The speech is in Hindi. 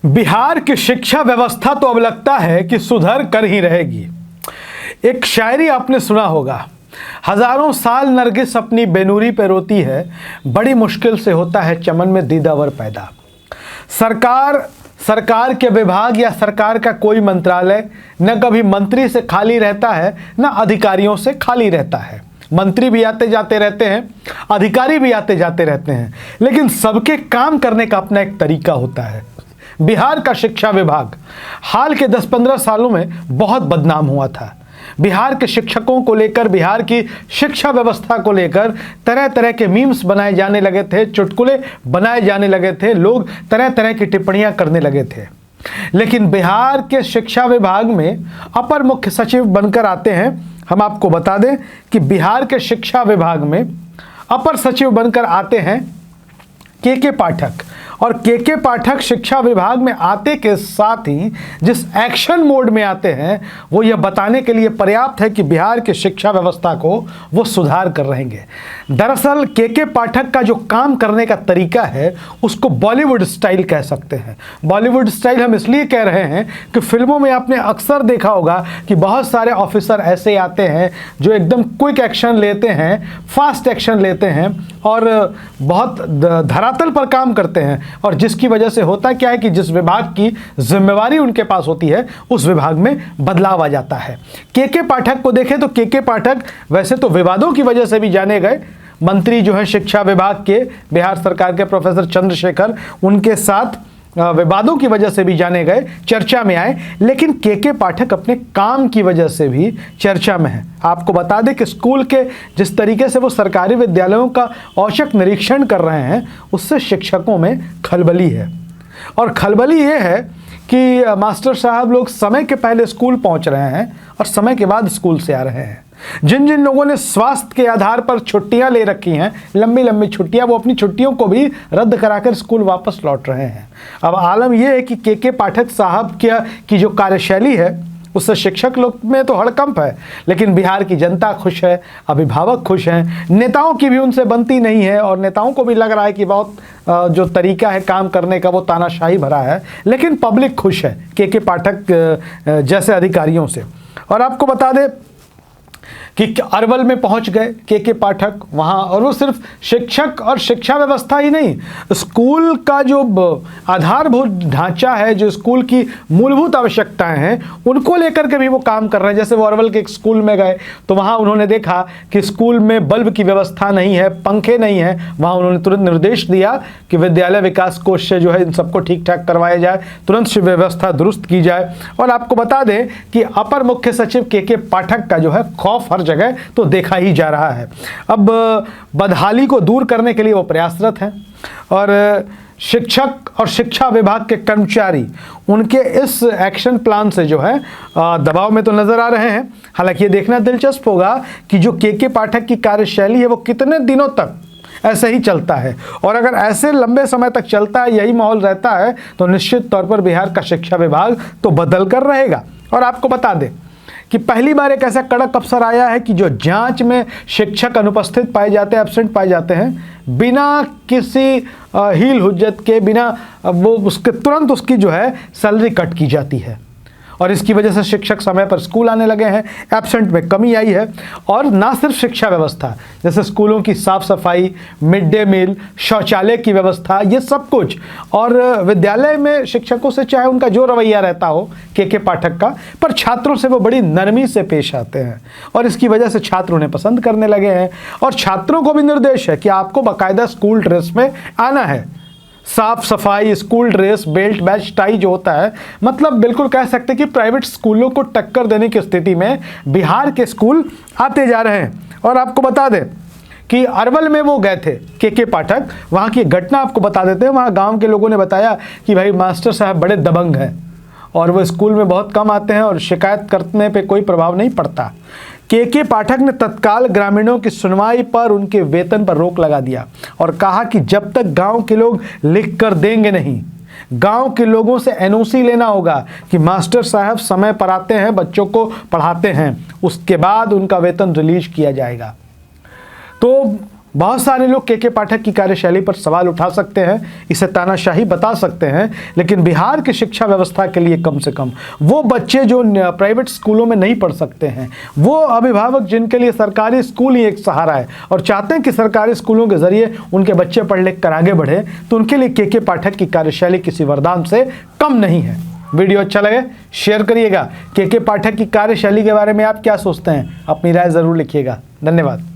बिहार की शिक्षा व्यवस्था तो अब लगता है कि सुधर कर ही रहेगी। एक शायरी आपने सुना होगा, हजारों साल नरगिस अपनी बेनूरी पे रोती है, बड़ी मुश्किल से होता है चमन में दीदावर पैदा। सरकार के विभाग या सरकार का कोई मंत्रालय न कभी मंत्री से खाली रहता है न अधिकारियों से खाली रहता है। मंत्री भी आते जाते रहते हैं, अधिकारी भी आते जाते रहते हैं, लेकिन सबके काम करने का अपना एक तरीका होता है। बिहार का शिक्षा विभाग हाल के 10-15 सालों में बहुत बदनाम हुआ था। बिहार के शिक्षकों को लेकर, बिहार की शिक्षा व्यवस्था को लेकर तरह तरह के मीम्स बनाए जाने लगे थे, चुटकुले बनाए जाने लगे थे, लोग तरह तरह की टिप्पणियां करने लगे थे। लेकिन बिहार के शिक्षा विभाग में अपर मुख्य सचिव बनकर आते हैं, हम आपको बता दें कि बिहार के शिक्षा विभाग में अपर सचिव बनकर आते हैं के पाठक। और के पाठक शिक्षा विभाग में आते के साथ ही जिस एक्शन मोड में आते हैं वो यह बताने के लिए पर्याप्त है कि बिहार की शिक्षा व्यवस्था को वो सुधार कर रहेंगे। दरअसल के पाठक का जो काम करने का तरीका है उसको बॉलीवुड स्टाइल कह सकते हैं। बॉलीवुड स्टाइल हम इसलिए कह रहे हैं कि फिल्मों में आपने अक्सर देखा होगा कि बहुत सारे ऑफिसर ऐसे आते हैं जो एकदम क्विक एक्शन लेते हैं, फास्ट एक्शन लेते हैं और बहुत धरातल पर काम करते हैं, और जिसकी वजह से होता क्या है कि जिस विभाग की जिम्मेवारी उनके पास होती है उस विभाग में बदलाव आ जाता है। के पाठक को देखें तो के पाठक वैसे तो विवादों की वजह से भी जाने गए, मंत्री जो है शिक्षा विभाग के बिहार सरकार के प्रोफेसर चंद्रशेखर, उनके साथ विवादों की वजह से भी जाने गए, चर्चा में आए, लेकिन के पाठक अपने काम की वजह से भी चर्चा में है। आपको बता दें कि स्कूल के जिस तरीके से वो सरकारी विद्यालयों का औचक निरीक्षण कर रहे हैं उससे शिक्षकों में खलबली है। और खलबली ये है कि मास्टर साहब लोग समय के पहले स्कूल पहुंच रहे हैं और समय के बाद स्कूल से आ रहे हैं। जिन जिन लोगों ने स्वास्थ्य के आधार पर छुट्टियां ले रखी हैं, लंबी लंबी छुट्टियां, वो अपनी छुट्टियों को भी रद्द कराकर स्कूल वापस लौट रहे हैं। अब आलम यह है कि के पाठक साहब की जो कार्यशैली है उससे शिक्षक लोग में तो हड़कंप है, लेकिन बिहार की जनता खुश है, अभिभावक खुश हैं, नेताओं की भी उनसे बनती नहीं है और नेताओं को भी लग रहा है कि बहुत जो तरीका है काम करने का वो तानाशाही भरा है, लेकिन पब्लिक खुश है के पाठक जैसे अधिकारियों से। और आपको बता दें कि अरवल में पहुंच गए के पाठक वहां, और वो सिर्फ शिक्षक और शिक्षा व्यवस्था ही नहीं, स्कूल का जो आधारभूत ढांचा है, जो स्कूल की मूलभूत आवश्यकताएं हैं, उनको लेकर के भी वो काम कर रहे हैं। जैसे वो अरवल के एक स्कूल में गए तो वहां उन्होंने देखा कि स्कूल में बल्ब की व्यवस्था नहीं है, पंखे नहीं है। वहां उन्होंने तुरंत निर्देश दिया कि विद्यालय विकास कोष से जो है इन सबको ठीक ठाक करवाया जाए, तुरंत व्यवस्था दुरुस्त की जाए। और आपको बता दें कि अपर मुख्य सचिव के पाठक का जो है खौफ हर जगह तो देखा ही जा रहा है। अब बदहाली को दूर करने के लिए वो प्रयासरत हैं और शिक्षक और शिक्षा विभाग के कर्मचारी उनके इस एक्शन प्लान से जो है दबाव में तो नजर आ रहे हैं। हालांकि ये देखना दिलचस्प होगा कि जो के पाठक की कार्यशैली है वो कितने दिनों तक ऐसे ही चलता है, और अगर ऐसे लंबे समय तक चलता है, यही माहौल रहता है, तो निश्चित तौर पर बिहार का शिक्षा विभाग तो बदल कर रहेगा। और आपको बता दें कि पहली बार एक ऐसा कड़क अफसर आया है कि जो जांच में शिक्षक अनुपस्थित पाए जाते हैं, एब्सेंट पाए जाते हैं, बिना किसी हील हुज्जत के, बिना वो उसके तुरंत उसकी जो है सैलरी कट की जाती है। और इसकी वजह से शिक्षक समय पर स्कूल आने लगे हैं, एब्सेंट में कमी आई है। और ना सिर्फ शिक्षा व्यवस्था, जैसे स्कूलों की साफ सफाई, मिड डे मील, शौचालय की व्यवस्था, ये सब कुछ, और विद्यालय में शिक्षकों से चाहे उनका जो रवैया रहता हो के पाठक का, पर छात्रों से वो बड़ी नरमी से पेश आते हैं और इसकी वजह से छात्र उन्हें पसंद करने लगे हैं। और छात्रों को भी निर्देश है कि आपको बाकायदा स्कूल ड्रेस में आना है, साफ सफाई, school dress, belt, batch, tie जो होता है, मतलब बिल्कुल कह सकते हैं कि प्राइवेट स्कूलों को टक्कर देने की स्थिति में बिहार के स्कूल आते जा रहे हैं। और आपको बता दें कि अरवल में वो गए थे के पाठक, वहाँ की घटना आपको बता देते हैं। वहाँ गांव के लोगों ने बताया कि भाई मास्टर साहब बड़े दबंग हैं और वो स्कूल में बहुत कम आते हैं और शिकायत करने पे कोई प्रभाव नहीं पड़ता। के पाठक ने तत्काल ग्रामीणों की सुनवाई पर उनके वेतन पर रोक लगा दिया और कहा कि जब तक गांव के लोग लिख कर देंगे नहीं, गांव के लोगों से एनओसी लेना होगा कि मास्टर साहब समय पर आते हैं, बच्चों को पढ़ाते हैं, उसके बाद उनका वेतन रिलीज किया जाएगा। तो बहुत सारे लोग के पाठक की कार्यशैली पर सवाल उठा सकते हैं, इसे तानाशाही बता सकते हैं, लेकिन बिहार की शिक्षा व्यवस्था के लिए कम से कम वो बच्चे जो प्राइवेट स्कूलों में नहीं पढ़ सकते हैं, वो अभिभावक जिनके लिए सरकारी स्कूल ही एक सहारा है और चाहते हैं कि सरकारी स्कूलों के जरिए उनके बच्चे पढ़ लिख कर आगे बढ़े, तो उनके लिए के पाठक की कार्यशैली किसी वरदान से कम नहीं है। वीडियो अच्छा लगे शेयर करिएगा। के पाठक की कार्यशैली के बारे में आप क्या सोचते हैं, अपनी राय ज़रूर लिखिएगा। धन्यवाद।